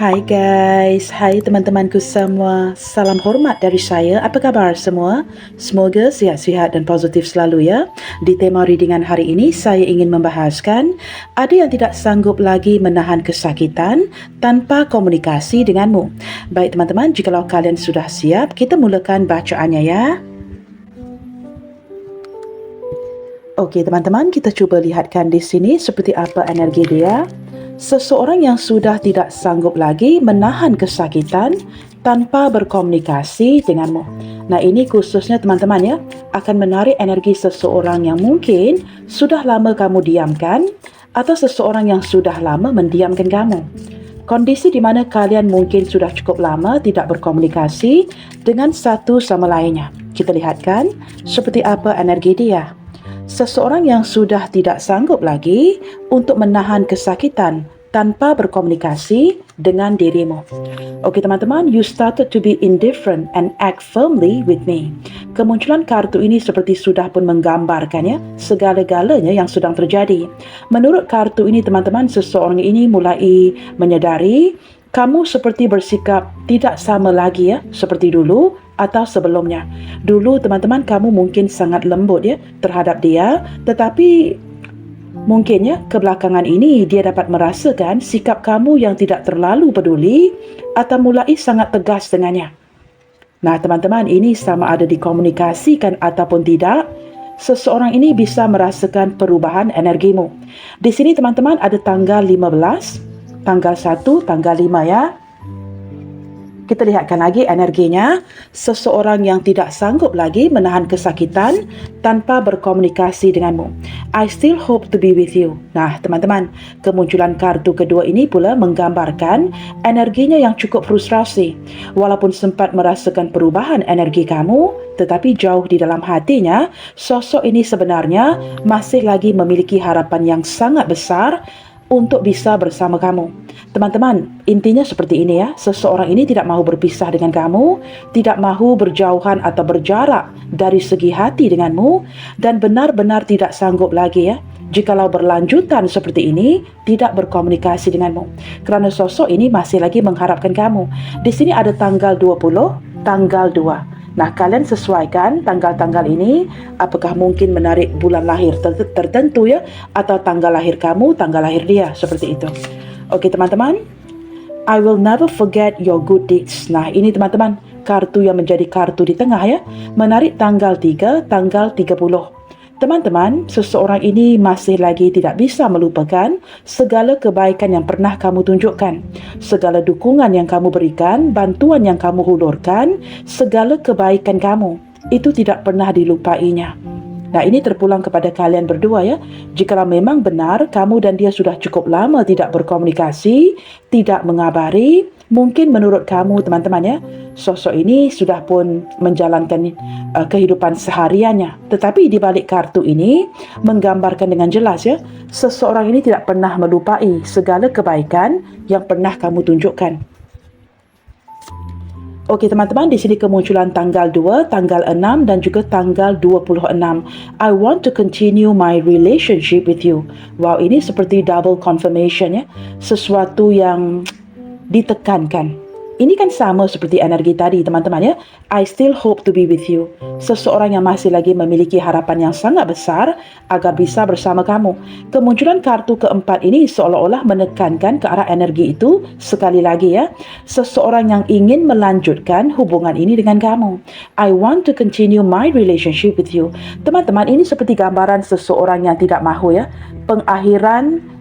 Hai guys, hai teman-temanku semua. Salam hormat dari saya. Apa kabar semua? Semoga sihat-sihat dan positif selalu ya. Di tema readingan hari ini, saya ingin membahaskan ada yang tidak sanggup lagi menahan kesakitan tanpa komunikasi denganmu. Baik teman-teman, jikalau kalian sudah siap, kita mulakan bacaannya ya. Okey teman-teman, kita cuba lihatkan di sini seperti apa energi dia. Seseorang yang sudah tidak sanggup lagi menahan kesakitan tanpa berkomunikasi denganmu. Nah, ini khususnya teman-teman ya, akan menarik energi seseorang yang mungkin sudah lama kamu diamkan atau seseorang yang sudah lama mendiamkan kamu. Kondisi di mana kalian mungkin sudah cukup lama tidak berkomunikasi dengan satu sama lainnya. Kita lihatkan seperti apa energi dia. Seseorang yang sudah tidak sanggup lagi untuk menahan kesakitan tanpa berkomunikasi dengan dirimu. Okey teman-teman, you started to be indifferent and act firmly with me. Kemunculan kartu ini seperti sudah pun menggambarkan ya, segala-galanya yang sedang terjadi. Menurut kartu ini teman-teman, seseorang ini mulai menyadari kamu seperti bersikap tidak sama lagi ya, seperti dulu atau sebelumnya. Dulu teman-teman kamu mungkin sangat lembut ya terhadap dia, tetapi mungkin ya kebelakangan ini dia dapat merasakan sikap kamu yang tidak terlalu peduli atau mulai sangat tegas dengannya. Nah teman-teman, ini sama ada dikomunikasikan ataupun tidak, seseorang ini bisa merasakan perubahan energimu. Di sini teman-teman ada tanggal 15, tanggal 1, tanggal 5 ya. Kita lihatkan lagi energinya. Seseorang yang tidak sanggup lagi menahan kesakitan tanpa berkomunikasi denganmu. I still hope to be with you. Nah teman-teman, kemunculan kartu kedua ini pula menggambarkan energinya yang cukup frustrasi. Walaupun sempat merasakan perubahan energi kamu, tetapi jauh di dalam hatinya, sosok ini sebenarnya masih lagi memiliki harapan yang sangat besar untuk bisa bersama kamu. Teman-teman, intinya seperti ini ya. Seseorang ini tidak mahu berpisah dengan kamu, tidak mahu berjauhan atau berjarak dari segi hati denganmu, dan benar-benar tidak sanggup lagi ya jikalau berlanjutan seperti ini tidak berkomunikasi denganmu. Kerana sosok ini masih lagi mengharapkan kamu. Di sini ada tanggal 20, tanggal 2. Nah, kalian sesuaikan tanggal-tanggal ini, apakah mungkin menarik bulan lahir tertentu ya, atau tanggal lahir kamu, tanggal lahir dia, seperti itu. Okey teman-teman, I will never forget your good deeds. Nah, ini teman-teman, kartu yang menjadi kartu di tengah ya, menarik tanggal 3, tanggal 30. Teman-teman, seseorang ini masih lagi tidak bisa melupakan segala kebaikan yang pernah kamu tunjukkan, segala dukungan yang kamu berikan, bantuan yang kamu hulurkan, segala kebaikan kamu. Itu tidak pernah dilupainya. Nah, ini terpulang kepada kalian berdua ya. Jikalau memang benar kamu dan dia sudah cukup lama tidak berkomunikasi, tidak mengabari, mungkin menurut kamu teman-teman ya, sosok ini sudah pun menjalankan kehidupan sehariannya. Tetapi di balik kartu ini menggambarkan dengan jelas ya, seseorang ini tidak pernah melupai segala kebaikan yang pernah kamu tunjukkan. Okey teman-teman, di sini kemunculan tanggal 2, tanggal 6 dan juga tanggal 26. I want to continue my relationship with you. Wow, ini seperti double confirmation ya. Sesuatu yang ditekankan. Ini kan sama seperti energi tadi teman-teman ya. I still hope to be with you. Seseorang yang masih lagi memiliki harapan yang sangat besar agar bisa bersama kamu. Kemunculan kartu keempat ini seolah-olah menekankan ke arah energi itu sekali lagi ya. Seseorang yang ingin melanjutkan hubungan ini dengan kamu. I want to continue my relationship with you. Teman-teman, ini seperti gambaran seseorang yang tidak mahu ya pengakhiran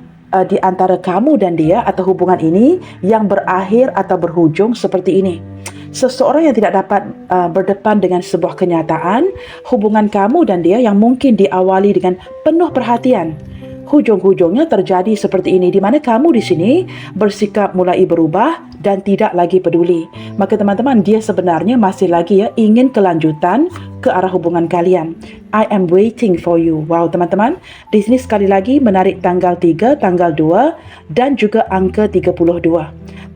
di antara kamu dan dia atau hubungan ini yang berakhir atau berhujung seperti ini. Seseorang yang tidak dapat berdepan dengan sebuah kenyataan hubungan kamu dan dia yang mungkin diawali dengan penuh perhatian. Hujung-hujungnya terjadi seperti ini, di mana kamu di sini bersikap mulai berubah dan tidak lagi peduli. Maka teman-teman, dia sebenarnya masih lagi ya ingin kelanjutan ke arah hubungan kalian. I am waiting for you. Wow teman-teman, di sini sekali lagi menarik tanggal 3, tanggal 2 dan juga angka 32.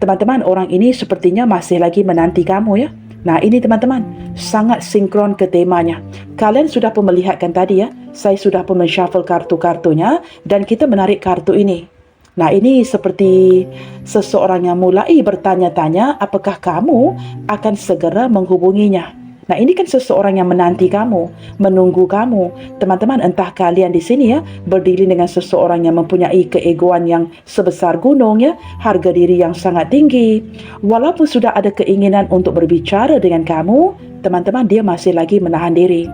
Teman-teman, orang ini sepertinya masih lagi menanti kamu ya. Nah ini teman-teman, sangat sinkron ke temanya. Kalian sudah pun melihatkan tadi ya, saya sudah pun men-shuffle kartu-kartunya dan kita menarik kartu ini. Nah, ini seperti seseorang yang mulai bertanya-tanya apakah kamu akan segera menghubunginya. Nah, ini kan seseorang yang menanti kamu, menunggu kamu. Teman-teman, entah kalian di sini ya, berdiri dengan seseorang yang mempunyai keegoan yang sebesar gunung ya, harga diri yang sangat tinggi. Walaupun sudah ada keinginan untuk berbicara dengan kamu, teman-teman, dia masih lagi menahan diri.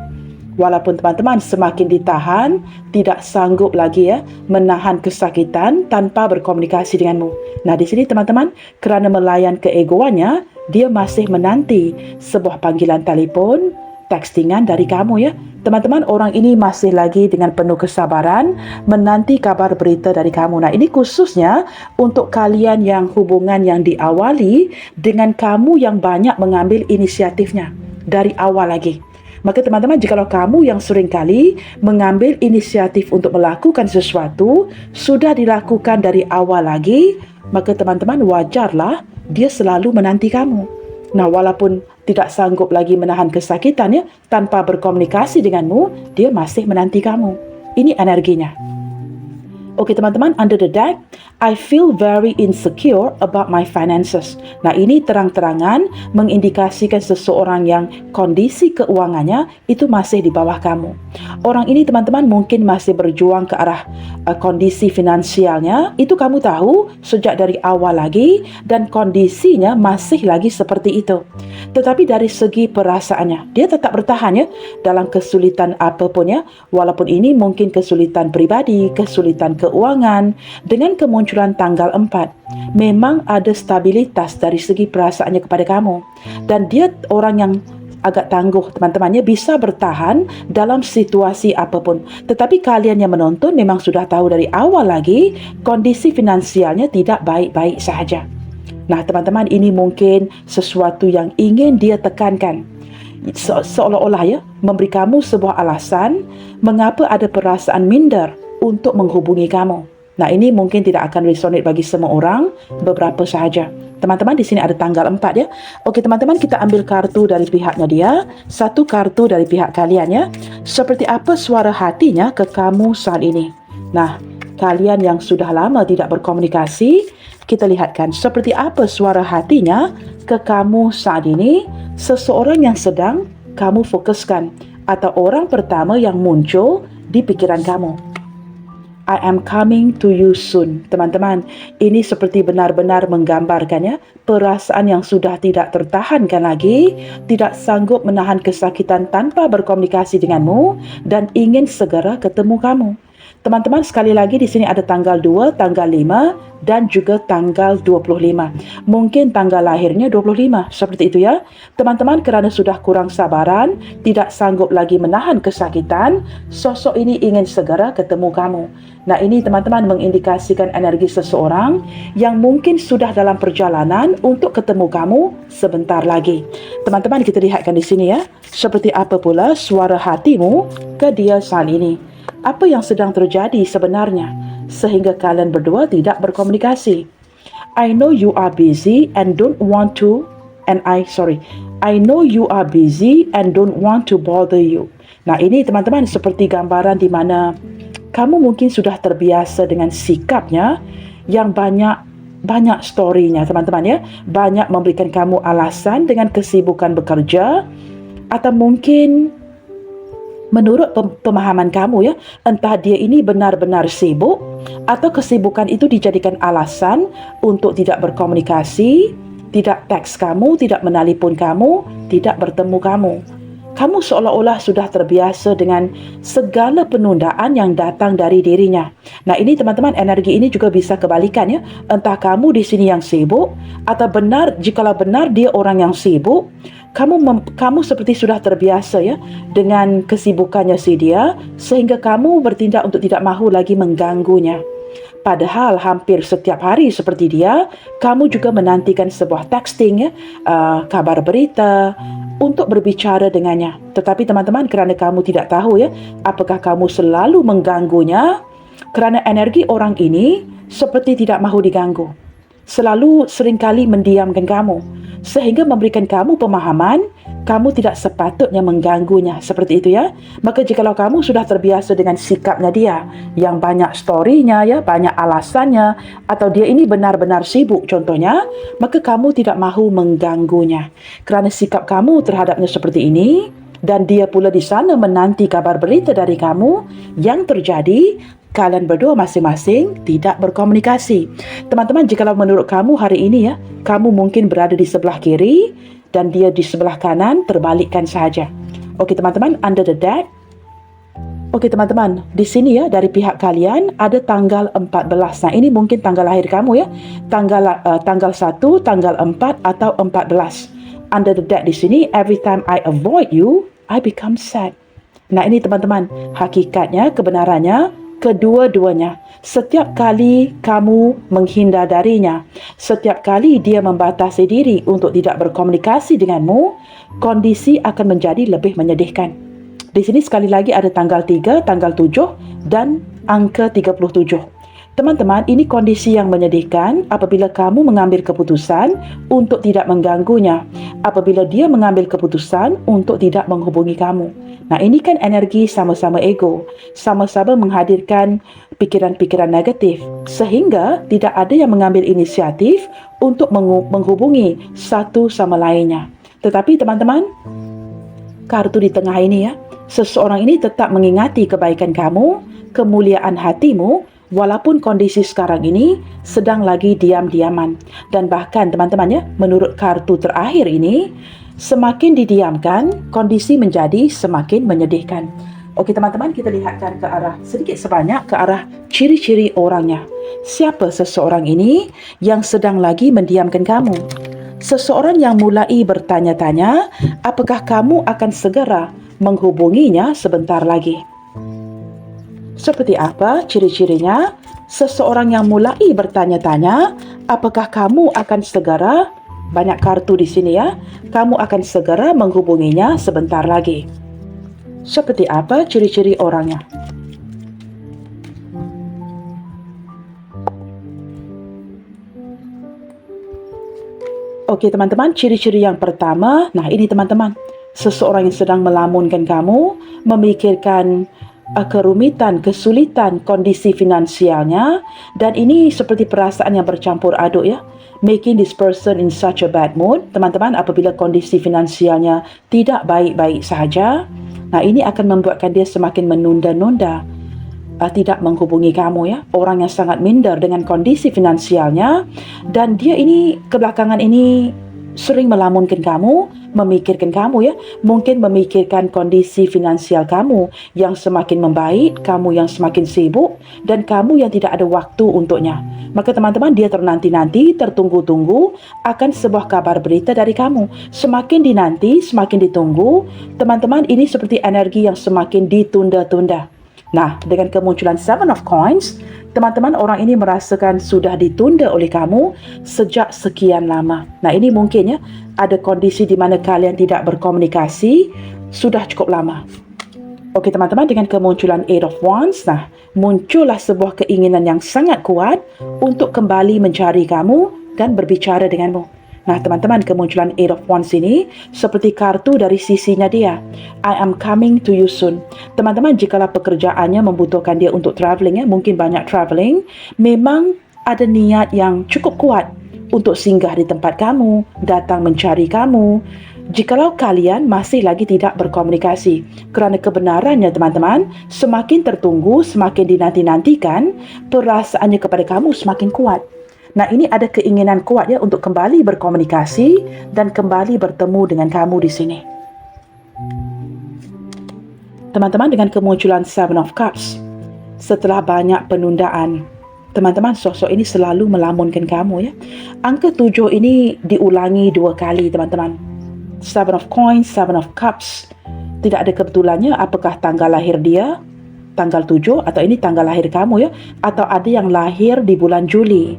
Walaupun teman-teman semakin ditahan, tidak sanggup lagi ya menahan kesakitan tanpa berkomunikasi denganmu. Nah, di sini teman-teman, kerana melayan keegoannya, dia masih menanti sebuah panggilan telefon, textingan dari kamu ya. Teman-teman, orang ini masih lagi dengan penuh kesabaran menanti kabar berita dari kamu. Nah, ini khususnya untuk kalian yang hubungan yang diawali dengan kamu yang banyak mengambil inisiatifnya dari awal lagi. Maka teman-teman, jikalau kamu yang sering kali mengambil inisiatif untuk melakukan sesuatu, sudah dilakukan dari awal lagi, maka teman-teman wajarlah dia selalu menanti kamu. Nah, walaupun tidak sanggup lagi menahan kesakitan ya, tanpa berkomunikasi denganmu, dia masih menanti kamu. Ini energinya. Okey teman-teman, under the deck, I feel very insecure about my finances. Nah, ini terang-terangan mengindikasikan seseorang yang kondisi keuangannya itu masih di bawah kamu. Orang ini teman-teman mungkin masih berjuang ke arah kondisi finansialnya, itu kamu tahu sejak dari awal lagi dan kondisinya masih lagi seperti itu. Tetapi dari segi perasaannya, dia tetap bertahan ya dalam kesulitan apapun ya, walaupun ini mungkin kesulitan pribadi, kesulitan keuangan. Dengan kemunculan tanggal 4, memang ada stabilitas dari segi perasaannya kepada kamu. Dan dia orang yang agak tangguh teman-temannya, bisa bertahan dalam situasi apapun. Tetapi kalian yang menonton memang sudah tahu dari awal lagi kondisi finansialnya tidak baik-baik sahaja. Nah teman-teman, ini mungkin sesuatu yang ingin dia tekankan. Seolah-olah ya, memberi kamu sebuah alasan mengapa ada perasaan minder untuk menghubungi kamu. Nah, ini mungkin tidak akan resonate bagi semua orang, beberapa sahaja. Teman-teman, di sini ada tanggal 4 ya. Okey teman-teman, kita ambil kartu dari pihaknya dia, satu kartu dari pihak kalian ya. Seperti apa suara hatinya ke kamu saat ini? Nah, kalian yang sudah lama tidak berkomunikasi, kita lihatkan seperti apa suara hatinya ke kamu saat ini, seseorang yang sedang kamu fokuskan atau orang pertama yang muncul di pikiran kamu. I am coming to you soon. Teman-teman, ini seperti benar-benar menggambarkan ya, perasaan yang sudah tidak tertahankan lagi, tidak sanggup menahan kesakitan tanpa berkomunikasi denganmu dan ingin segera ketemu kamu. Teman-teman, sekali lagi di sini ada tanggal 2, tanggal 5 dan juga tanggal 25. Mungkin tanggal lahirnya 25, seperti itu ya. Teman-teman, kerana sudah kurang sabaran, tidak sanggup lagi menahan kesakitan, sosok ini ingin segera ketemu kamu. Nah, ini teman-teman mengindikasikan energi seseorang yang mungkin sudah dalam perjalanan untuk ketemu kamu sebentar lagi. Teman-teman, kita lihatkan di sini ya, seperti apa pula suara hatimu ke dia saat ini. Apa yang sedang terjadi sebenarnya sehingga kalian berdua tidak berkomunikasi? I know you are busy and don't want to I know you are busy and don't want to bother you. Nah, ini teman-teman seperti gambaran di mana kamu mungkin sudah terbiasa dengan sikapnya yang banyak story-nya teman-teman ya, banyak memberikan kamu alasan dengan kesibukan bekerja, atau mungkin menurut pemahaman kamu ya, entah dia ini benar-benar sibuk atau kesibukan itu dijadikan alasan untuk tidak berkomunikasi, tidak teks kamu, tidak menelpon kamu, tidak bertemu kamu. Kamu seolah-olah sudah terbiasa dengan segala penundaan yang datang dari dirinya. Nah, ini teman-teman, energi ini juga bisa kebalikan ya. Entah kamu di sini yang sibuk atau jikalau benar dia orang yang sibuk, kamu seperti sudah terbiasa ya dengan kesibukannya si dia, sehingga kamu bertindak untuk tidak mahu lagi mengganggunya. Padahal hampir setiap hari seperti dia, kamu juga menantikan sebuah texting ya, kabar berita untuk berbicara dengannya. Tetapi teman-teman, kerana kamu tidak tahu ya, apakah kamu selalu mengganggunya, kerana energi orang ini seperti tidak mahu diganggu. selalu seringkali mendiamkan kamu, sehingga memberikan kamu pemahaman kamu tidak sepatutnya mengganggunya, seperti itu ya. Maka jikalau kamu sudah terbiasa dengan sikapnya dia yang banyak storynya ya, banyak alasannya, atau dia ini benar-benar sibuk contohnya, maka kamu tidak mahu mengganggunya. Kerana sikap kamu terhadapnya seperti ini, dan dia pula di sana menanti kabar berita dari kamu, yang terjadi kalian berdua masing-masing tidak berkomunikasi. Teman-teman, jikalau menurut kamu hari ini ya, kamu mungkin berada di sebelah kiri dan dia di sebelah kanan, terbalikkan sahaja. Okey teman-teman, under the deck. Okey teman-teman, di sini ya dari pihak kalian ada tanggal 14. Nah, ini mungkin tanggal lahir kamu ya. Tanggal 1, tanggal 4 atau 14. Under the deck di sini, every time I avoid you, I become sad. Nah, ini teman-teman, hakikatnya, kebenarannya, kedua-duanya. Setiap kali kamu menghindar darinya, setiap kali dia membatasi diri untuk tidak berkomunikasi denganmu, kondisi akan menjadi lebih menyedihkan. Di sini sekali lagi ada tanggal 3, tanggal 7 dan angka 37. Teman-teman, ini kondisi yang menyedihkan apabila kamu mengambil keputusan untuk tidak mengganggunya, apabila dia mengambil keputusan untuk tidak menghubungi kamu. Nah, ini kan energi sama-sama ego, sama-sama menghadirkan pikiran-pikiran negatif, sehingga tidak ada yang mengambil inisiatif untuk menghubungi satu sama lainnya. Tetapi teman-teman, kartu di tengah ini ya, seseorang ini tetap mengingati kebaikan kamu, kemuliaan hatimu, walaupun kondisi sekarang ini sedang lagi diam-diaman. Dan bahkan teman-teman ya, menurut kartu terakhir ini, semakin didiamkan, kondisi menjadi semakin menyedihkan. Okey teman-teman, kita lihatkan ke arah sedikit sebanyak ke arah ciri-ciri orangnya. Siapa seseorang ini yang sedang lagi mendiamkan kamu? Seseorang yang mulai bertanya-tanya, apakah kamu akan segera menghubunginya sebentar lagi? Seperti apa ciri-cirinya? Seseorang yang mulai bertanya-tanya, apakah kamu akan segera, banyak kartu di sini ya, kamu akan segera menghubunginya sebentar lagi. Seperti apa ciri-ciri orangnya? Okey teman-teman, ciri-ciri yang pertama, nah ini teman-teman, seseorang yang sedang melamunkan kamu, memikirkan kerumitan, kesulitan, kondisi finansialnya, dan ini seperti perasaan yang bercampur aduk ya, making this person in such a bad mood. Teman-teman, apabila kondisi finansialnya tidak baik-baik sahaja, nah ini akan membuatkan dia semakin menunda-nunda tidak menghubungi kamu ya. Orang yang sangat minder dengan kondisi finansialnya, dan dia ini kebelakangan ini sering melamunkan kamu, memikirkan kamu ya, mungkin memikirkan kondisi finansial kamu yang semakin membaik, kamu yang semakin sibuk, dan kamu yang tidak ada waktu untuknya. Maka teman-teman, dia ternanti-nanti, tertunggu-tunggu akan sebuah kabar berita dari kamu. Semakin dinanti, semakin ditunggu, teman-teman, ini seperti energi yang semakin ditunda-tunda. Nah, dengan kemunculan Seven of Coins, teman-teman, orang ini merasakan sudah ditunda oleh kamu sejak sekian lama. Nah, ini mungkin ya, ada kondisi di mana kalian tidak berkomunikasi sudah cukup lama. Okey teman-teman, dengan kemunculan Eight of Wands, nah, muncullah sebuah keinginan yang sangat kuat untuk kembali mencari kamu dan berbicara denganmu. Nah teman-teman, kemunculan Eight of Wands ini seperti kartu dari sisinya dia. I am coming to you soon. Teman-teman, jikalau pekerjaannya membutuhkan dia untuk travelling ya, mungkin banyak travelling, memang ada niat yang cukup kuat untuk singgah di tempat kamu, datang mencari kamu. Jikalau kalian masih lagi tidak berkomunikasi, kerana kebenarannya teman-teman, semakin tertunggu, semakin dinanti-nantikan, perasaannya kepada kamu semakin kuat. Nah, ini ada keinginan kuat ya untuk kembali berkomunikasi dan kembali bertemu dengan kamu di sini. Teman-teman, dengan kemunculan Seven of Cups, setelah banyak penundaan, teman-teman, sosok ini selalu melamunkan kamu ya. Angka 7 ini diulangi 2 kali teman-teman. Seven of Coins, Seven of Cups. Tidak ada kebetulannya apakah tanggal lahir dia tanggal 7 atau ini tanggal lahir kamu ya, atau ada yang lahir di bulan Juli.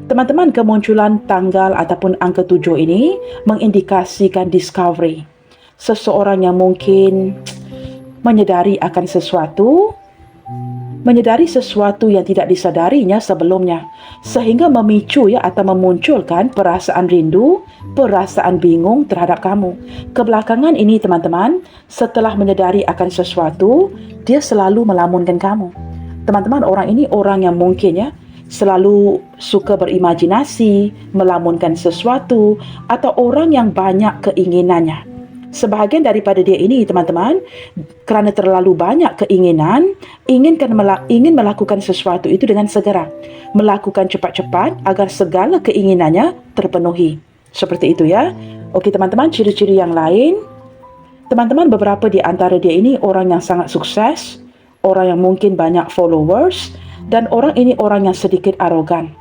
Teman-teman, kemunculan tanggal ataupun angka 7 ini mengindikasikan discovery. Seseorang yang mungkin menyedari akan sesuatu menyedari sesuatu yang tidak disadarinya sebelumnya, sehingga memicu atau memunculkan perasaan rindu, perasaan bingung terhadap kamu. Kebelakangan ini teman-teman, setelah menyedari akan sesuatu, dia selalu melamunkan kamu. Teman-teman, orang ini orang yang mungkin selalu suka berimajinasi, melamunkan sesuatu, atau orang yang banyak keinginannya. Sebahagian daripada dia ini teman-teman, kerana terlalu banyak keinginan, ingin melakukan sesuatu itu dengan segera, melakukan cepat-cepat agar segala keinginannya terpenuhi. Seperti itu ya. Okey teman-teman, ciri-ciri yang lain, teman-teman, beberapa di antara dia ini orang yang sangat sukses, orang yang mungkin banyak followers, dan orang ini orang yang sedikit arogan.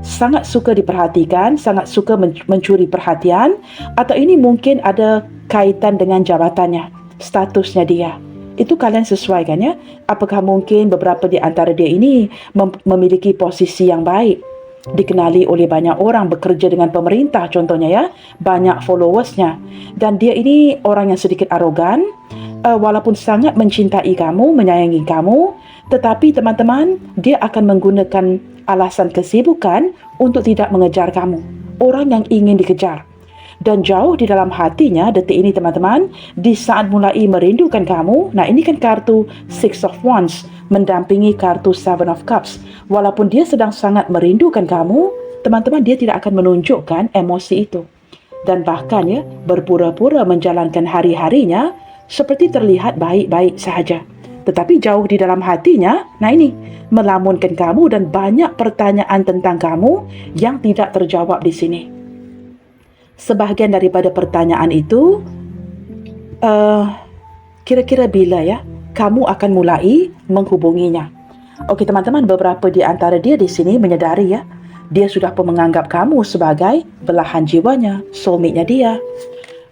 Sangat suka diperhatikan, sangat suka mencuri perhatian, atau ini mungkin ada kaitan dengan jabatannya, statusnya dia. Itu kalian sesuaikan ya. Apakah mungkin beberapa di antara dia ini memiliki posisi yang baik, dikenali oleh banyak orang, bekerja dengan pemerintah contohnya ya, banyak followersnya, dan dia ini orang yang sedikit arogan, walaupun sangat mencintai kamu, menyayangi kamu, tetapi teman-teman, dia akan menggunakan alasan kesibukan untuk tidak mengejar kamu. Orang yang ingin dikejar. Dan jauh di dalam hatinya, detik ini teman-teman, di saat mulai merindukan kamu, nah ini kan kartu Six of Wands, mendampingi kartu Seven of Cups. Walaupun dia sedang sangat merindukan kamu, teman-teman, dia tidak akan menunjukkan emosi itu. Dan bahkan berpura-pura menjalankan hari-harinya, seperti terlihat baik-baik sahaja. Tetapi jauh di dalam hatinya, nah ini, melamunkan kamu dan banyak pertanyaan tentang kamu yang tidak terjawab di sini. Sebahagian daripada pertanyaan itu, kira-kira bila kamu akan mulai menghubunginya? Okey teman-teman, beberapa di antara dia di sini menyedari dia sudah pun menganggap kamu sebagai belahan jiwanya, soulmate-nya dia.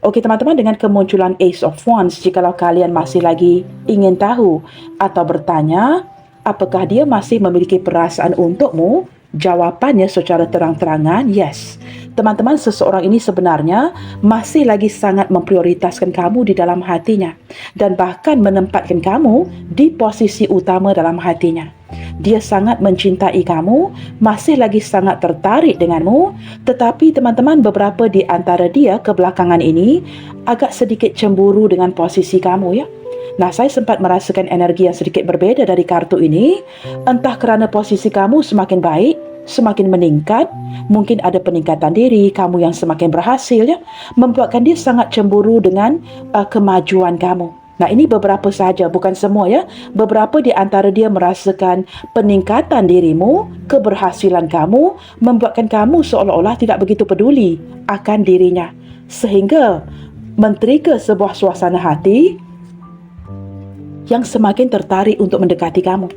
Okey teman-teman, dengan kemunculan Ace of Wands, jikalau kalian masih lagi ingin tahu atau bertanya, apakah dia masih memiliki perasaan untukmu? Jawapannya secara terang-terangan, yes. Teman-teman, seseorang ini sebenarnya masih lagi sangat memprioritaskan kamu di dalam hatinya dan bahkan menempatkan kamu di posisi utama dalam hatinya. Dia sangat mencintai kamu, masih lagi sangat tertarik denganmu, tetapi teman-teman, beberapa di antara dia kebelakangan ini agak sedikit cemburu dengan posisi kamu ya. Nah, saya sempat merasakan energi yang sedikit berbeda dari kartu ini, entah kerana posisi kamu semakin baik, semakin meningkat, mungkin ada peningkatan diri, kamu yang semakin berhasil membuatkan dia sangat cemburu dengan kemajuan kamu. Nah, ini beberapa sahaja, bukan semua ya. Beberapa di antara dia merasakan peningkatan dirimu, keberhasilan kamu, membuatkan kamu seolah-olah tidak begitu peduli akan dirinya. Sehingga men-trigger sebuah suasana hati yang semakin tertarik untuk mendekati kamu.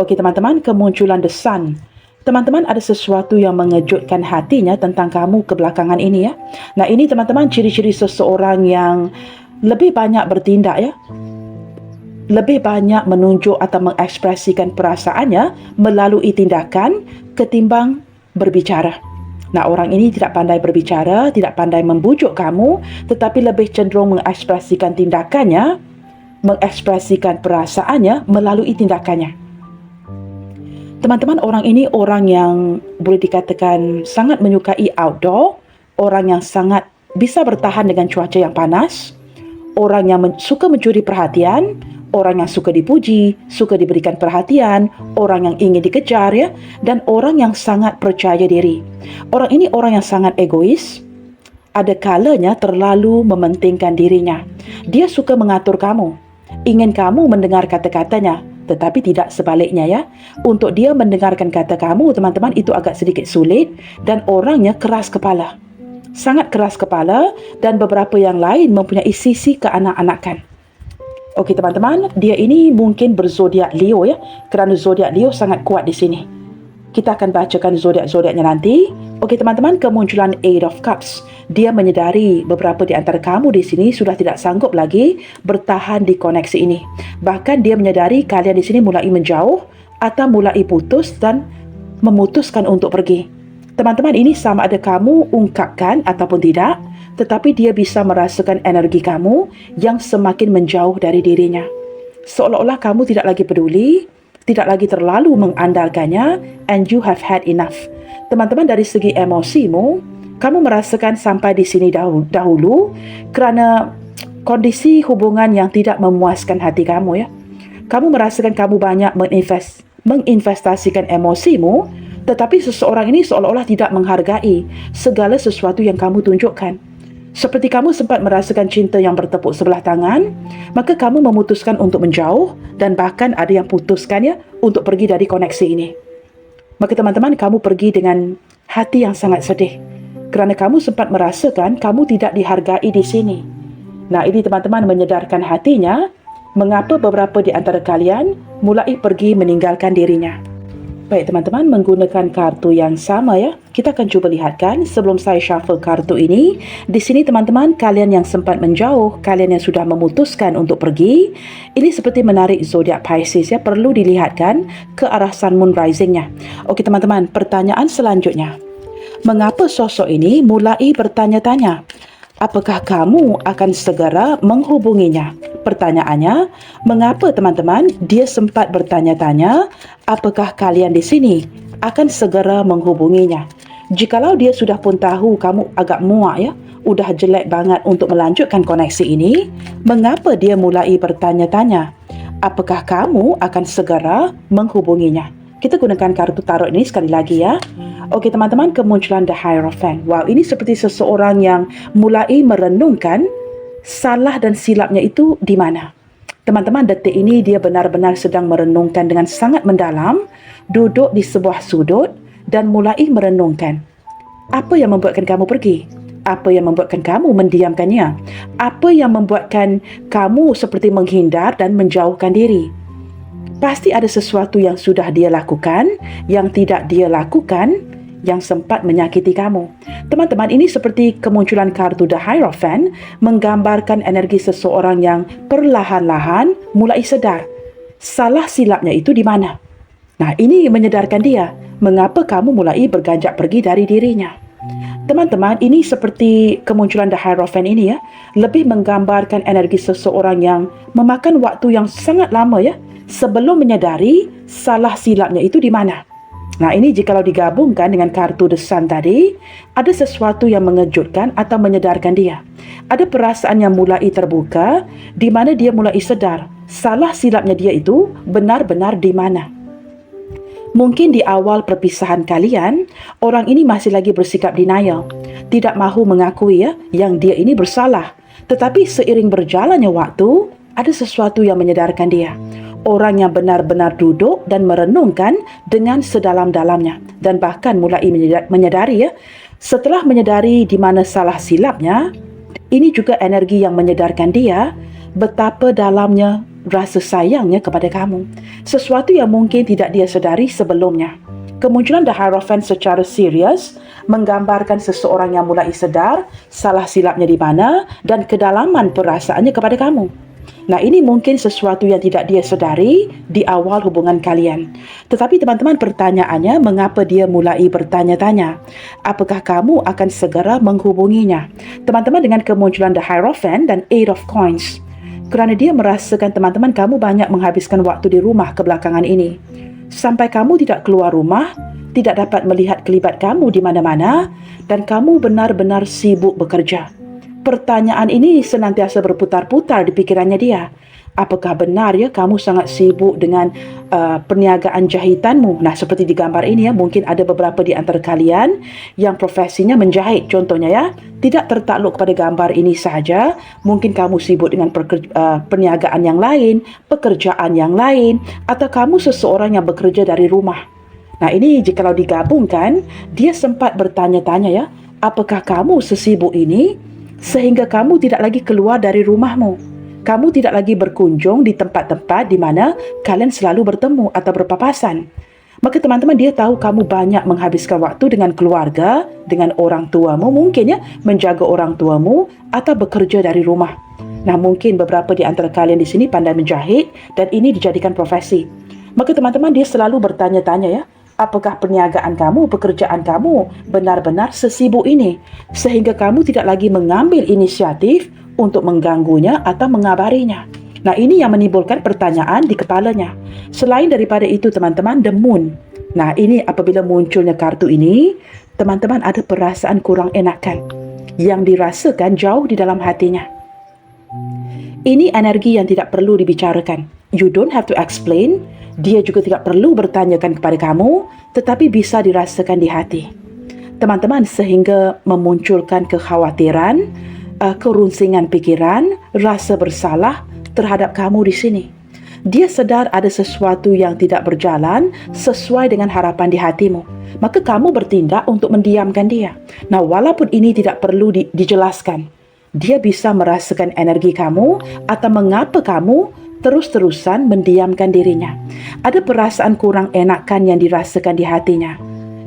Okey teman-teman, kemunculan The Sun. Teman-teman, ada sesuatu yang mengejutkan hatinya tentang kamu kebelakangan ini ya. Nah, ini teman-teman, ciri-ciri seseorang yang lebih banyak bertindak ya. Lebih banyak menunjuk atau mengekspresikan perasaannya melalui tindakan ketimbang berbicara. Nah, orang ini tidak pandai berbicara, tidak pandai membujuk kamu, tetapi lebih cenderung mengekspresikan tindakannya, mengekspresikan perasaannya melalui tindakannya. Teman-teman, orang ini orang yang boleh dikatakan sangat menyukai outdoor, orang yang sangat bisa bertahan dengan cuaca yang panas, orang yang suka mencuri perhatian, orang yang suka dipuji, suka diberikan perhatian, orang yang ingin dikejar dan orang yang sangat percaya diri. Orang ini orang yang sangat egois, ada kalanya terlalu mementingkan dirinya. Dia suka mengatur kamu, ingin kamu mendengar kata-katanya, tetapi tidak sebaliknya Untuk dia mendengarkan kata kamu, teman-teman, itu agak sedikit sulit dan orangnya keras kepala. Sangat keras kepala dan beberapa yang lain mempunyai sisi keanak-anakan. Okey teman-teman, dia ini mungkin berzodiak Leo kerana zodiak Leo sangat kuat di sini. Kita akan bacakan zodiak-zodiaknya nanti. Okey teman-teman, kemunculan Eight of Cups. Dia menyedari beberapa di antara kamu di sini sudah tidak sanggup lagi bertahan di koneksi ini. Bahkan dia menyedari kalian di sini mulai menjauh atau mulai putus dan memutuskan untuk pergi. Teman-teman, ini sama ada kamu ungkapkan ataupun tidak, tetapi dia bisa merasakan energi kamu yang semakin menjauh dari dirinya. Seolah-olah kamu tidak lagi peduli, tidak lagi terlalu mengandalkannya, and you have had enough. Teman-teman, dari segi emosimu, kamu merasakan sampai di sini dahulu kerana kondisi hubungan yang tidak memuaskan hati kamu, ya. Kamu merasakan kamu banyak menginvestasikan emosimu, tetapi seseorang ini seolah-olah tidak menghargai segala sesuatu yang kamu tunjukkan. Seperti kamu sempat merasakan cinta yang bertepuk sebelah tangan, maka kamu memutuskan untuk menjauh dan bahkan ada yang putuskan, ya, untuk pergi dari koneksi ini. Maka teman-teman, kamu pergi dengan hati yang sangat sedih kerana kamu sempat merasakan kamu tidak dihargai di sini. Nah, ini teman-teman menyedarkan hatinya mengapa beberapa di antara kalian mulai pergi meninggalkan dirinya. Baik teman-teman, menggunakan kartu yang sama, ya. Kita akan cuba lihatkan sebelum saya shuffle kartu ini. Di sini teman-teman, kalian yang sempat menjauh, kalian yang sudah memutuskan untuk pergi, ini seperti menarik zodiak Pisces, ya. Perlu dilihatkan ke arah Sun Moon Rising-nya. Okey teman-teman, pertanyaan selanjutnya. Mengapa sosok ini mulai bertanya-tanya? Apakah kamu akan segera menghubunginya? Pertanyaannya, mengapa teman-teman dia sempat bertanya-tanya apakah kalian di sini akan segera menghubunginya? Jikalau dia sudah pun tahu kamu agak muak, ya, udah jelek banget untuk melanjutkan koneksi ini, mengapa dia mulai bertanya-tanya apakah kamu akan segera menghubunginya? Kita gunakan kartu tarot ini sekali lagi, ya. Okey teman-teman, kemunculan The Hierophant. Wow, ini seperti seseorang yang mulai merenungkan salah dan silapnya itu di mana. Teman-teman, detik ini dia benar-benar sedang merenungkan dengan sangat mendalam, duduk di sebuah sudut dan mulai merenungkan. Apa yang membuatkan kamu pergi? Apa yang membuatkan kamu mendiamkannya? Apa yang membuatkan kamu seperti menghindar dan menjauhkan diri? Pasti ada sesuatu yang sudah dia lakukan, yang tidak dia lakukan, yang sempat menyakiti kamu. Teman-teman, ini seperti kemunculan kartu The Hierophant menggambarkan energi seseorang yang perlahan-lahan mulai sadar salah silapnya itu di mana. Nah, ini menyedarkan dia mengapa kamu mulai berganjak pergi dari dirinya. Teman-teman, ini seperti kemunculan The Hierophant ini, ya, lebih menggambarkan energi seseorang yang memakan waktu yang sangat lama, ya, sebelum menyadari salah silapnya itu di mana. Nah, ini jikalau digabungkan dengan kartu The Sun tadi, ada sesuatu yang mengejutkan atau menyedarkan dia. Ada perasaan yang mulai terbuka di mana dia mulai sedar salah silapnya dia itu benar-benar di mana. Mungkin di awal perpisahan kalian, orang ini masih lagi bersikap denial, tidak mahu mengakui, ya, yang dia ini bersalah. Tetapi seiring berjalannya waktu, ada sesuatu yang menyedarkan dia. Orang yang benar-benar duduk dan merenungkan dengan sedalam-dalamnya dan bahkan mulai menyadari, ya, setelah menyadari di mana salah silapnya, ini juga energi yang menyedarkan dia betapa dalamnya rasa sayangnya kepada kamu. Sesuatu yang mungkin tidak dia sedari sebelumnya. Kemunculan The Hierophant secara serius menggambarkan seseorang yang mulai sedar salah silapnya di mana dan kedalaman perasaannya kepada kamu. Nah, ini mungkin sesuatu yang tidak dia sedari di awal hubungan kalian. Tetapi teman-teman, pertanyaannya, mengapa dia mulai bertanya-tanya? Apakah kamu akan segera menghubunginya? Teman-teman, dengan kemunculan The Hierophant dan Eight of Coins, kerana dia merasakan teman-teman kamu banyak menghabiskan waktu di rumah kebelakangan ini. Sampai kamu tidak keluar rumah, tidak dapat melihat kelibat kamu di mana-mana, dan kamu benar-benar sibuk bekerja. Pertanyaan ini senantiasa berputar-putar di pikirannya dia. Apakah benar, ya, kamu sangat sibuk dengan perniagaan jahitanmu? Nah, seperti di gambar ini, ya, mungkin ada beberapa di antara kalian yang profesinya menjahit contohnya, ya. Tidak tertakluk kepada gambar ini sahaja. Mungkin kamu sibuk dengan perniagaan yang lain, pekerjaan yang lain, atau kamu seseorang yang bekerja dari rumah. Nah, ini jikalau digabungkan, dia sempat bertanya-tanya, ya, apakah kamu sesibuk ini sehingga kamu tidak lagi keluar dari rumahmu? Kamu tidak lagi berkunjung di tempat-tempat di mana kalian selalu bertemu atau berpapasan. Maka teman-teman, dia tahu kamu banyak menghabiskan waktu dengan keluarga, dengan orang tuamu, mungkin, ya, menjaga orang tuamu atau bekerja dari rumah. Nah, mungkin beberapa di antara kalian di sini pandai menjahit dan ini dijadikan profesi. Maka teman-teman, dia selalu bertanya-tanya, ya, apakah perniagaan kamu, pekerjaan kamu benar-benar sesibuk ini sehingga kamu tidak lagi mengambil inisiatif untuk mengganggunya atau mengabarinya. Nah, ini yang menimbulkan pertanyaan di kepalanya. Selain daripada itu, teman-teman, the moon. Nah, ini apabila munculnya kartu ini, teman-teman ada perasaan kurang enakan yang dirasakan jauh di dalam hatinya. Ini energi yang tidak perlu dibicarakan. You don't have to explain. Dia juga tidak perlu bertanyakan kepada kamu, tetapi bisa dirasakan di hati. Teman-teman, sehingga memunculkan kekhawatiran, kerunsingan pikiran, rasa bersalah terhadap kamu di sini. Dia sedar ada sesuatu yang tidak berjalan sesuai dengan harapan di hatimu. Maka kamu bertindak untuk mendiamkan dia. Nah, walaupun ini tidak perlu dijelaskan, dia bisa merasakan energi kamu atau mengapa kamu terus-terusan mendiamkan dirinya. Ada perasaan kurang enakan yang dirasakan di hatinya.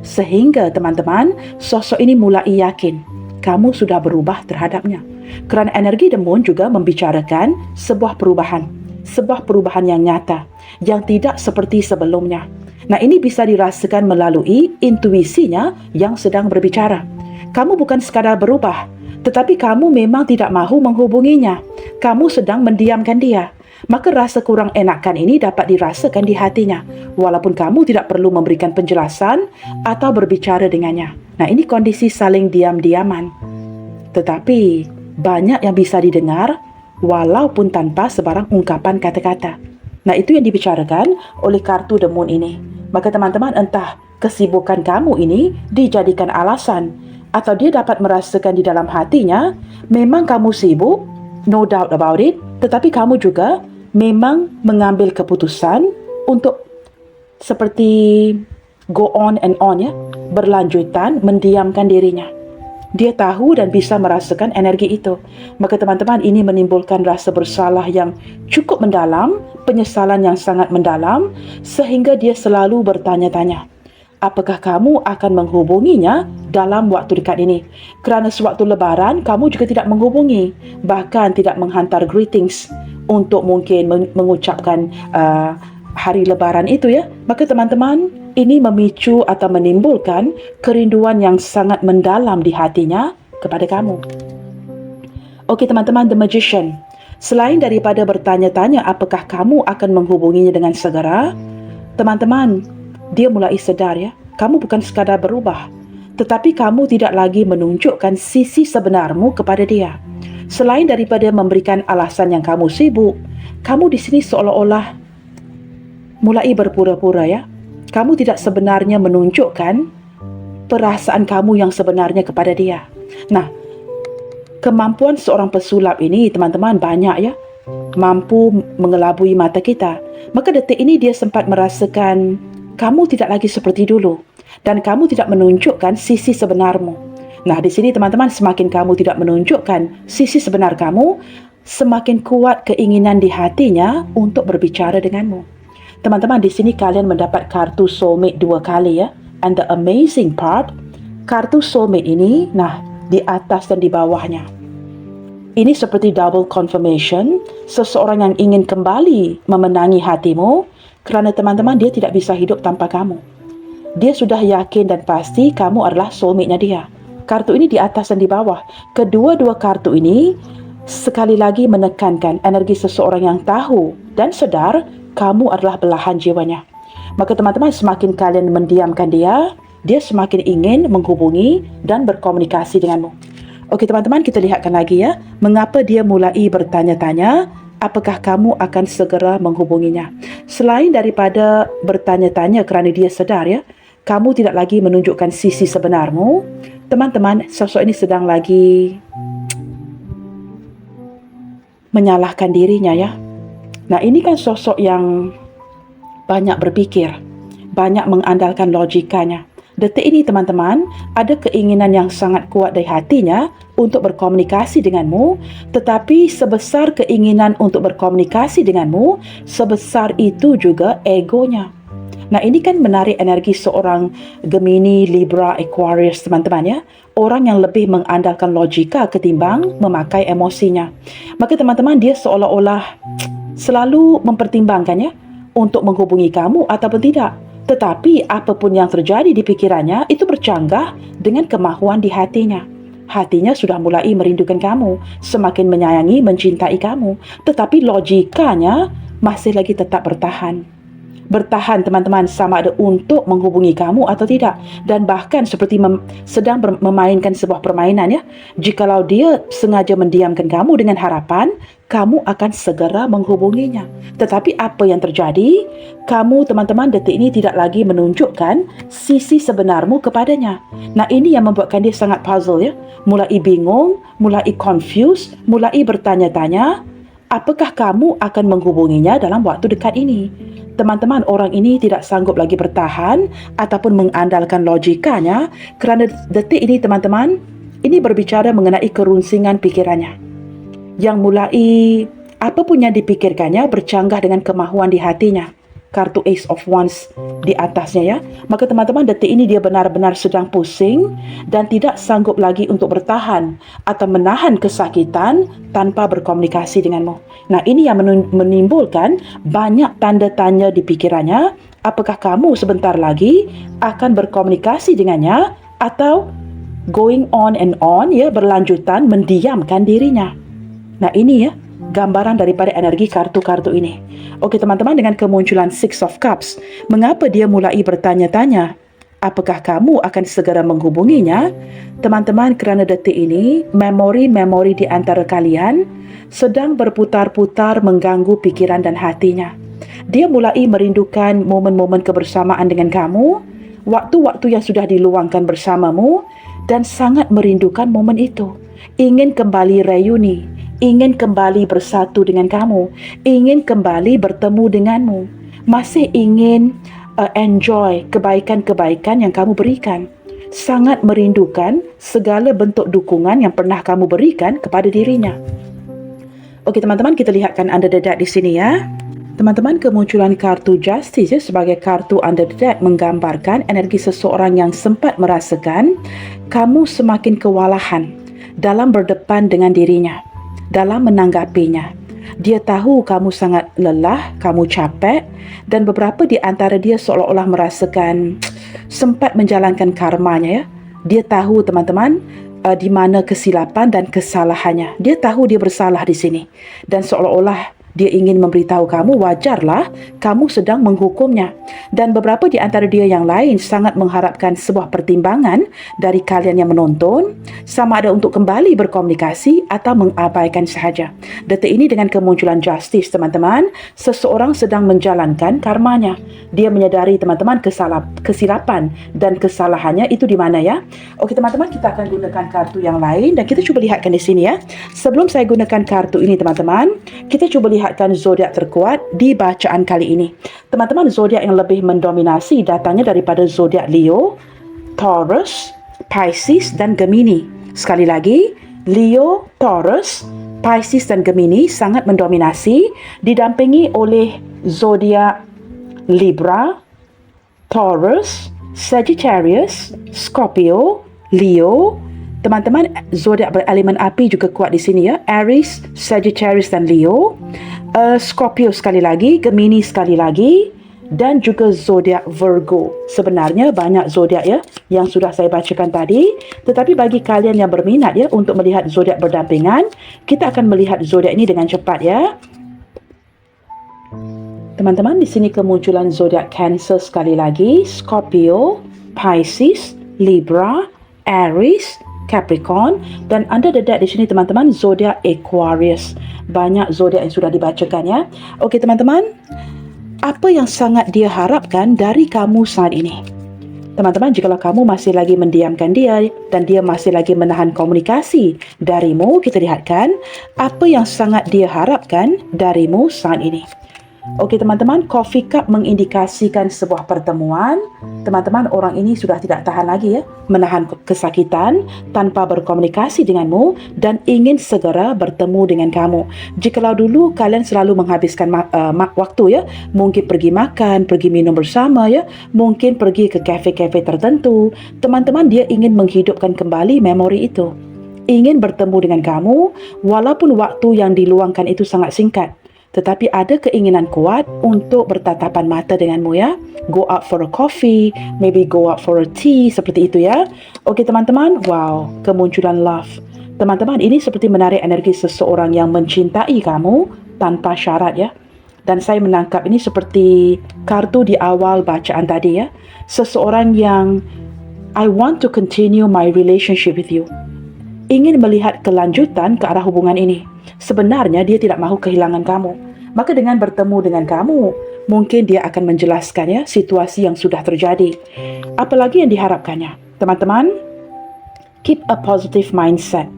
Sehingga teman-teman, sosok ini mulai yakin kamu sudah berubah terhadapnya. Kerana energi The Moon juga membicarakan sebuah perubahan yang nyata, yang tidak seperti sebelumnya. Nah, ini bisa dirasakan melalui intuisinya yang sedang berbicara. Kamu bukan sekadar berubah, tetapi kamu memang tidak mahu menghubunginya. Kamu sedang mendiamkan dia. Maka rasa kurang enakan ini dapat dirasakan di hatinya, walaupun kamu tidak perlu memberikan penjelasan atau berbicara dengannya. Nah, ini kondisi saling diam-diaman. Tetapi banyak yang bisa didengar walaupun tanpa sebarang ungkapan kata-kata. Nah, itu yang dibicarakan oleh kartu The Moon ini. Maka teman-teman, entah kesibukan kamu ini dijadikan alasan, atau dia dapat merasakan di dalam hatinya, memang kamu sibuk, no doubt about it, tetapi kamu juga memang mengambil keputusan untuk seperti go on and on, ya, berlanjutan mendiamkan dirinya. Dia tahu dan bisa merasakan energi itu. Maka teman-teman, ini menimbulkan rasa bersalah yang cukup mendalam, penyesalan yang sangat mendalam, sehingga dia selalu bertanya-tanya, apakah kamu akan menghubunginya dalam waktu dekat ini? Kerana sewaktu lebaran, kamu juga tidak menghubungi, bahkan tidak menghantar greetings untuk mungkin mengucapkan hari lebaran itu, ya. Maka teman-teman, ini memicu atau menimbulkan kerinduan yang sangat mendalam di hatinya kepada kamu. Okey teman-teman, The Magician. Selain daripada bertanya-tanya apakah kamu akan menghubunginya dengan segera, teman-teman, dia mulai sedar, ya, kamu bukan sekadar berubah, tetapi kamu tidak lagi menunjukkan sisi sebenarmu kepada dia. Selain daripada memberikan alasan yang kamu sibuk, kamu di sini seolah-olah mulai berpura-pura, ya. Kamu tidak sebenarnya menunjukkan perasaan kamu yang sebenarnya kepada dia. Nah, kemampuan seorang pesulap ini, teman-teman, banyak, ya. Mampu mengelabui mata kita. Maka detik ini dia sempat merasakan kamu tidak lagi seperti dulu dan kamu tidak menunjukkan sisi sebenarmu. Nah, di sini teman-teman, semakin kamu tidak menunjukkan sisi sebenar kamu, semakin kuat keinginan di hatinya untuk berbicara denganmu. Teman-teman, di sini kalian mendapat kartu soulmate 2 kali, ya. And the amazing part, kartu soulmate ini, nah, di atas dan di bawahnya, ini seperti double confirmation, seseorang yang ingin kembali memenangi hatimu, kerana teman-teman, dia tidak bisa hidup tanpa kamu. Dia sudah yakin dan pasti kamu adalah soulmate-nya dia. Kartu ini di atas dan di bawah. Kedua-dua kartu ini sekali lagi menekankan energi seseorang yang tahu dan sedar kamu adalah belahan jiwanya. Maka teman-teman, semakin kalian mendiamkan dia, dia semakin ingin menghubungi dan berkomunikasi denganmu. Okey teman-teman, kita lihatkan lagi, ya, mengapa dia mulai bertanya-tanya apakah kamu akan segera menghubunginya. Selain daripada bertanya-tanya kerana dia sedar, ya, kamu tidak lagi menunjukkan sisi sebenarmu, teman-teman, sosok ini sedang lagi menyalahkan dirinya, ya. Nah, ini kan sosok yang banyak berfikir, banyak mengandalkan logikanya. Detik ini teman-teman, ada keinginan yang sangat kuat dari hatinya untuk berkomunikasi denganmu, tetapi sebesar keinginan untuk berkomunikasi denganmu, sebesar itu juga egonya. Nah, ini kan menarik energi seorang Gemini, Libra, Aquarius, teman-teman, ya. Orang yang lebih mengandalkan logika ketimbang memakai emosinya. Maka teman-teman, dia seolah-olah selalu mempertimbangkannya untuk menghubungi kamu ataupun tidak. Tetapi apapun yang terjadi di pikirannya itu bercanggah dengan kemahuan di hatinya. hatinya sudah mulai merindukan kamu, semakin menyayangi, mencintai kamu. Tetapi logikanya masih lagi tetap bertahan. Bertahan teman-teman, sama ada untuk menghubungi kamu atau tidak. Dan bahkan seperti sedang memainkan sebuah permainan ya. Jikalau dia sengaja mendiamkan kamu dengan harapan kamu akan segera menghubunginya. Tetapi apa yang terjadi? Kamu teman-teman detik ini tidak lagi menunjukkan sisi sebenarmu kepadanya. Nah, ini yang membuatkan dia sangat puzzle ya. Mulai bingung, mulai confused, mulai bertanya-tanya, apakah kamu akan menghubunginya dalam waktu dekat ini? Teman-teman, orang ini tidak sanggup lagi bertahan ataupun mengandalkan logikanya kerana detik ini teman-teman, ini berbicara mengenai kerunsingan pikirannya. Yang mulai apa pun yang dipikirkannya bercanggah dengan kemahuan di hatinya. Kartu Ace of Wands di atasnya ya. Maka teman-teman, detik ini dia benar-benar sedang pusing dan tidak sanggup lagi untuk bertahan atau menahan kesakitan tanpa berkomunikasi denganmu. Nah, ini yang menimbulkan banyak tanda tanya di pikirannya. Apakah kamu sebentar lagi akan berkomunikasi dengannya atau going on and on ya, berlanjutan mendiamkan dirinya. Nah, ini ya gambaran daripada energi kartu-kartu ini. Okey teman-teman, dengan kemunculan Six of Cups, mengapa dia mulai bertanya-tanya? Apakah kamu akan segera menghubunginya? Teman-teman, kerana detik ini, memori-memori di antara kalian sedang berputar-putar mengganggu pikiran dan hatinya. Dia mulai merindukan momen-momen kebersamaan dengan kamu, waktu-waktu yang sudah diluangkan bersamamu, dan sangat merindukan momen itu. Ingin kembali reuni, ingin kembali bersatu dengan kamu, ingin kembali bertemu denganmu, masih ingin enjoy kebaikan-kebaikan yang kamu berikan. Sangat merindukan segala bentuk dukungan yang pernah kamu berikan kepada dirinya. Okey teman-teman, kita lihatkan under the deck di sini ya. Teman-teman, kemunculan kartu Justice ya, sebagai kartu under the deck menggambarkan energi seseorang yang sempat merasakan kamu semakin kewalahan dalam berdepan dengan dirinya, dalam menanggapinya. Dia tahu kamu sangat lelah, kamu capek, dan beberapa di antara dia seolah-olah merasakan sempat menjalankan karmanya ya. Dia tahu teman-teman di mana kesilapan dan kesalahannya. Dia tahu dia bersalah di sini, dan seolah-olah dia ingin memberitahu kamu wajarlah kamu sedang menghukumnya. Dan beberapa di antara dia yang lain sangat mengharapkan sebuah pertimbangan dari kalian yang menonton, sama ada untuk kembali berkomunikasi atau mengabaikan sahaja. Detik ini dengan kemunculan Justice teman-teman, seseorang sedang menjalankan karmanya. Dia menyadari teman-teman kesilapan dan kesalahannya itu di mana ya. Okey teman-teman, kita akan gunakan kartu yang lain dan kita cuba lihatkan di sini ya. Sebelum saya gunakan kartu ini teman-teman, kita cuba lihatkan zodiak terkuat di bacaan kali ini. Teman-teman, zodiak yang lebih mendominasi datangnya daripada zodiak Leo, Taurus, Pisces dan Gemini. Sekali lagi, Leo, Taurus, Pisces dan Gemini sangat mendominasi, didampingi oleh zodiak Libra, Taurus, Sagittarius, Scorpio, Leo. Teman-teman, zodiak berelemen api juga kuat di sini ya. Aries, Sagittarius dan Leo. Scorpio sekali lagi, Gemini sekali lagi, dan juga zodiak Virgo. Sebenarnya banyak zodiak ya yang sudah saya bacakan tadi, tetapi bagi kalian yang berminat ya untuk melihat zodiak berdampingan, kita akan melihat zodiak ini dengan cepat ya. Teman-teman, di sini kemunculan zodiak Cancer sekali lagi, Scorpio, Pisces, Libra, Aries, Capricorn, dan under the deck di sini teman-teman zodiak Aquarius. Banyak zodiak yang sudah dibacakan ya. Okey teman-teman, apa yang sangat dia harapkan dari kamu saat ini? Teman-teman, jikalau kamu masih lagi mendiamkan dia dan dia masih lagi menahan komunikasi darimu, kita lihatkan apa yang sangat dia harapkan darimu saat ini. Okey teman-teman, coffee cup mengindikasikan sebuah pertemuan. Teman-teman, orang ini sudah tidak tahan lagi ya menahan kesakitan tanpa berkomunikasi denganmu dan ingin segera bertemu dengan kamu. Jikalau dulu kalian selalu menghabiskan waktu ya, mungkin pergi makan, pergi minum bersama ya, mungkin pergi ke kafe-kafe tertentu. Teman-teman, dia ingin menghidupkan kembali memori itu. Ingin bertemu dengan kamu walaupun waktu yang diluangkan itu sangat singkat. tetapi ada keinginan kuat untuk bertatapan mata denganmu ya. Go out for a coffee, maybe go out for a tea, seperti itu ya. Okey teman-teman, wow, kemunculan love. Teman-teman, ini seperti menarik energi seseorang yang mencintai kamu tanpa syarat ya. Dan saya menangkap ini seperti kartu di awal bacaan tadi ya. Seseorang yang I want to continue my relationship with you. Ingin melihat kelanjutan ke arah hubungan ini. Sebenarnya dia tidak mahu kehilangan kamu. Maka dengan bertemu dengan kamu, mungkin dia akan menjelaskan ya situasi yang sudah terjadi. Apalagi yang diharapkannya. Teman-teman, keep a positive mindset.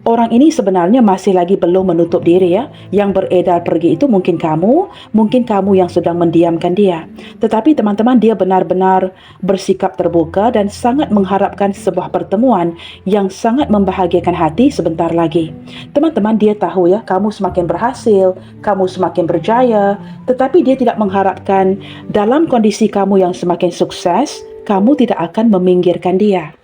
Orang ini sebenarnya masih lagi belum menutup diri ya. Yang beredar pergi itu mungkin kamu yang sedang mendiamkan dia. Tetapi teman-teman, dia benar-benar bersikap terbuka dan sangat mengharapkan sebuah pertemuan yang sangat membahagiakan hati sebentar lagi. Teman-teman, dia tahu ya, kamu semakin berhasil, kamu semakin berjaya, tetapi dia tidak mengharapkan dalam kondisi kamu yang semakin sukses, kamu tidak akan meminggirkan dia.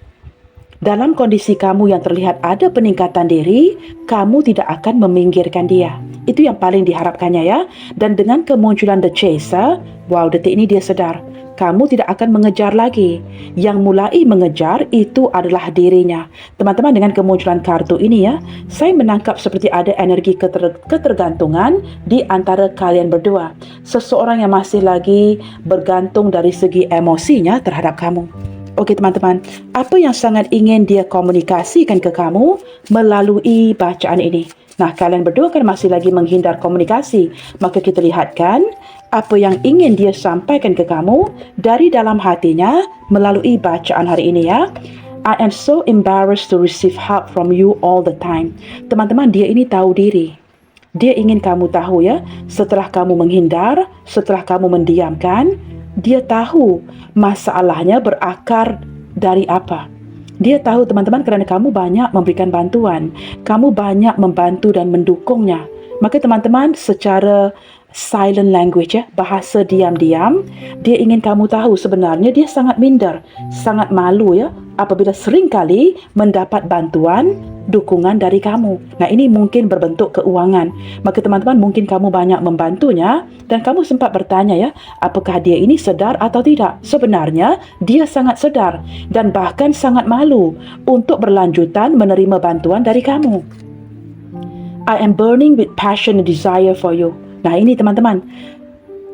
Dalam kondisi kamu yang terlihat ada peningkatan diri, kamu tidak akan meminggirkan dia. Itu yang paling diharapkannya ya. Dan dengan kemunculan The Chaser, wow, detik ini dia sedar, kamu tidak akan mengejar lagi. Yang mulai mengejar itu adalah dirinya. Teman-teman, dengan kemunculan kartu ini ya, saya menangkap seperti ada energi ketergantungan di antara kalian berdua. Seseorang yang masih lagi bergantung dari segi emosinya terhadap kamu. Okey teman-teman, apa yang sangat ingin dia komunikasikan ke kamu melalui bacaan ini? Nah, kalian berdua kan masih lagi menghindar komunikasi. Maka kita lihatkan apa yang ingin dia sampaikan ke kamu dari dalam hatinya melalui bacaan hari ini ya. I am so embarrassed to receive help from you all the time. Teman-teman, dia ini tahu diri. Dia ingin kamu tahu ya, setelah kamu menghindar, setelah kamu mendiamkan, dia tahu masalahnya berakar dari apa. Dia tahu teman-teman kerana kamu banyak memberikan bantuan, kamu banyak membantu dan mendukungnya. Maka teman-teman, secara silent language ya, bahasa diam-diam, dia ingin kamu tahu sebenarnya dia sangat minder, sangat malu ya apabila seringkali mendapat bantuan, dukungan dari kamu. Nah, ini mungkin berbentuk keuangan. Maka teman-teman, mungkin kamu banyak membantunya dan kamu sempat bertanya ya, apakah dia ini sedar atau tidak? Sebenarnya dia sangat sedar dan bahkan sangat malu untuk berlanjutan menerima bantuan dari kamu. I am burning with passion and desire for you. Nah, ini teman-teman,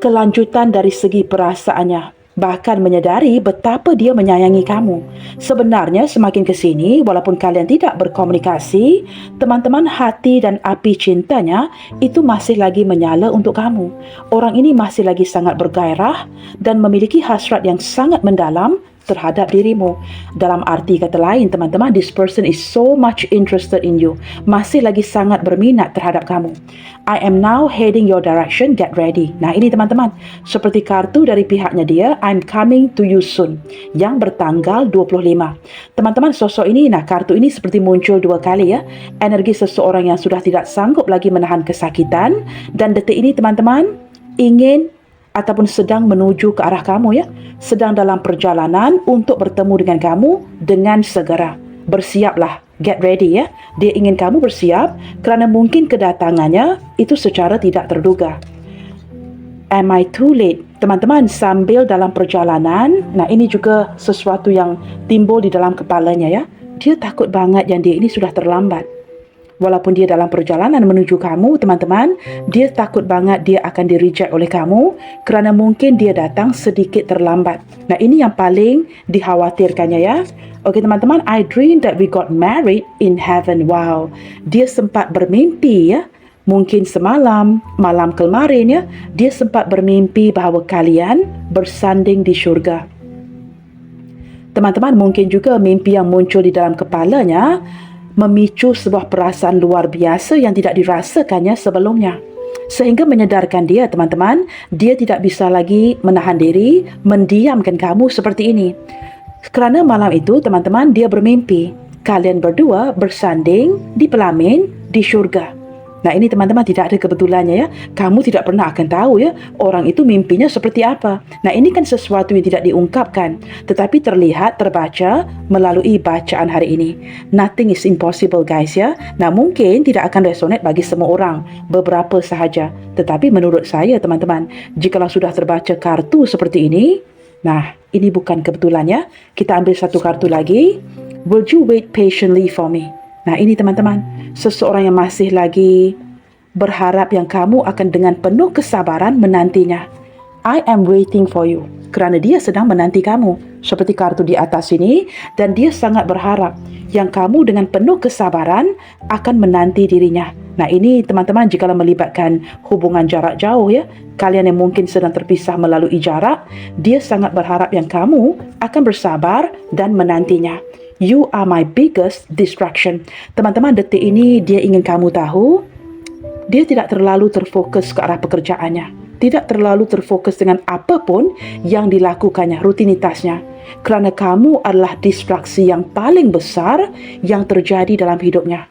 kelanjutan dari segi perasaannya. Bahkan menyadari betapa dia menyayangi kamu. Sebenarnya semakin ke sini, walaupun kalian tidak berkomunikasi, teman-teman, hati dan api cintanya itu masih lagi menyala untuk kamu. Orang ini masih lagi sangat bergairah dan memiliki hasrat yang sangat mendalam terhadap dirimu. Dalam arti kata lain, teman-teman, this person is so much interested in you. Masih lagi sangat berminat terhadap kamu. I am now heading your direction, get ready. Nah, ini teman-teman, seperti kartu dari pihaknya dia, I'm coming to you soon, yang bertanggal 25. Teman-teman, sosok ini, nah kartu ini seperti muncul 2 kali ya. Energi seseorang yang sudah tidak sanggup lagi menahan kesakitan, dan detik ini teman-teman, ingin ataupun sedang menuju ke arah kamu ya, sedang dalam perjalanan untuk bertemu dengan kamu dengan segera. Bersiaplah, get ready ya. Dia ingin kamu bersiap kerana mungkin kedatangannya itu secara tidak terduga. Am I too late? Teman-teman, sambil dalam perjalanan, nah ini juga sesuatu yang timbul di dalam kepalanya ya. Dia takut banget yang dia ini sudah terlambat. Walaupun dia dalam perjalanan menuju kamu, teman-teman, dia takut banget dia akan di-reject oleh kamu kerana mungkin dia datang sedikit terlambat. Nah, ini yang paling dikhawatirkannya ya. Okey teman-teman, I dream that we got married in heaven. Wow, dia sempat bermimpi ya. Mungkin semalam, malam kemarin ya, dia sempat bermimpi bahawa kalian bersanding di syurga. Teman-teman, mungkin juga mimpi yang muncul di dalam kepalanya memicu sebuah perasaan luar biasa yang tidak dirasakannya sebelumnya. Sehingga menyedarkan dia, teman-teman, dia tidak bisa lagi menahan diri, mendiamkan kamu seperti ini. Kerana malam itu, teman-teman, dia bermimpi. Kalian berdua bersanding di pelamin di syurga. Nah, ini teman-teman tidak ada kebetulannya ya. Kamu tidak pernah akan tahu ya orang itu mimpinya seperti apa. Nah, ini kan sesuatu yang tidak diungkapkan, tetapi terlihat, terbaca melalui bacaan hari ini. Nothing is impossible guys ya. Nah, mungkin tidak akan resonate bagi semua orang, beberapa sahaja. Tetapi menurut saya teman-teman, jikalau sudah terbaca kartu seperti ini, nah, ini bukan kebetulan ya. Kita ambil satu kartu lagi. Would you wait patiently for me? Nah, ini teman-teman, seseorang yang masih lagi berharap yang kamu akan dengan penuh kesabaran menantinya. I am waiting for you. Kerana dia sedang menanti kamu. Seperti kartu di atas ini. Dan dia sangat berharap yang kamu dengan penuh kesabaran akan menanti dirinya. Nah, ini teman-teman jika melibatkan hubungan jarak jauh ya. Kalian yang mungkin sedang terpisah melalui jarak. Dia sangat berharap yang kamu akan bersabar dan menantinya. You are my biggest distraction. Teman-teman, detik ini dia ingin kamu tahu, dia tidak terlalu terfokus ke arah pekerjaannya. Tidak terlalu terfokus dengan apapun yang dilakukannya, rutinitasnya. Kerana kamu adalah distraksi yang paling besar yang terjadi dalam hidupnya.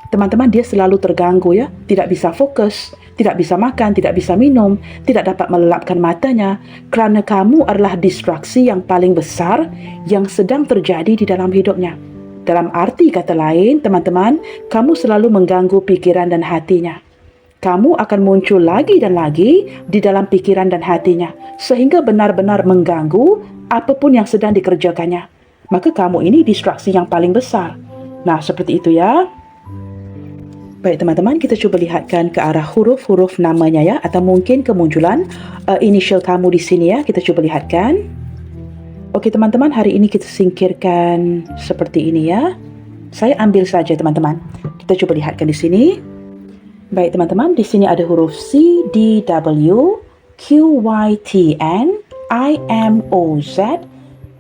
Teman-teman, dia selalu terganggu ya. Tidak bisa fokus, tidak bisa makan, tidak bisa minum, tidak dapat melelapkan matanya. Kerana kamu adalah distraksi yang paling besar yang sedang terjadi di dalam hidupnya. Dalam arti kata lain, teman-teman, kamu selalu mengganggu pikiran dan hatinya. Kamu akan muncul lagi dan lagi di dalam pikiran dan hatinya. Sehingga benar-benar mengganggu apapun yang sedang dikerjakannya. Maka kamu ini distraksi yang paling besar. Nah, seperti itu ya. Baik teman-teman, kita cuba lihatkan ke arah huruf-huruf namanya ya. Atau mungkin kemunculan initial kamu di sini ya. Kita cuba lihatkan. Oke teman-teman, hari ini kita singkirkan seperti ini ya. Saya ambil saja teman-teman. Kita cuba lihatkan di sini. Baik teman-teman, di sini ada huruf C, D, W, Q, Y, T, N, I, M, O, Z,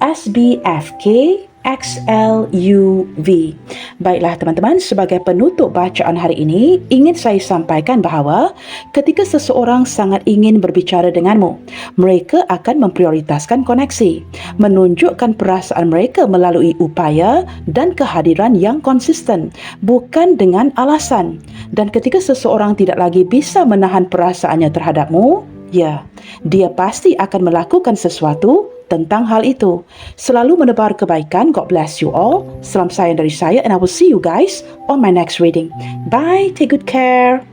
S, B, F, K, X, L, U, V. Baiklah teman-teman, sebagai penutup bacaan hari ini, ingin saya sampaikan bahawa ketika seseorang sangat ingin berbicara denganmu, mereka akan memprioritaskan koneksi, menunjukkan perasaan mereka melalui upaya dan kehadiran yang konsisten, bukan dengan alasan. Dan ketika seseorang tidak lagi bisa menahan perasaannya terhadapmu, ya, dia pasti akan melakukan sesuatu tentang hal itu. Selalu menebar kebaikan. God bless you all. Salam sayang dari saya and I will see you guys on my next reading. Bye. Take good care.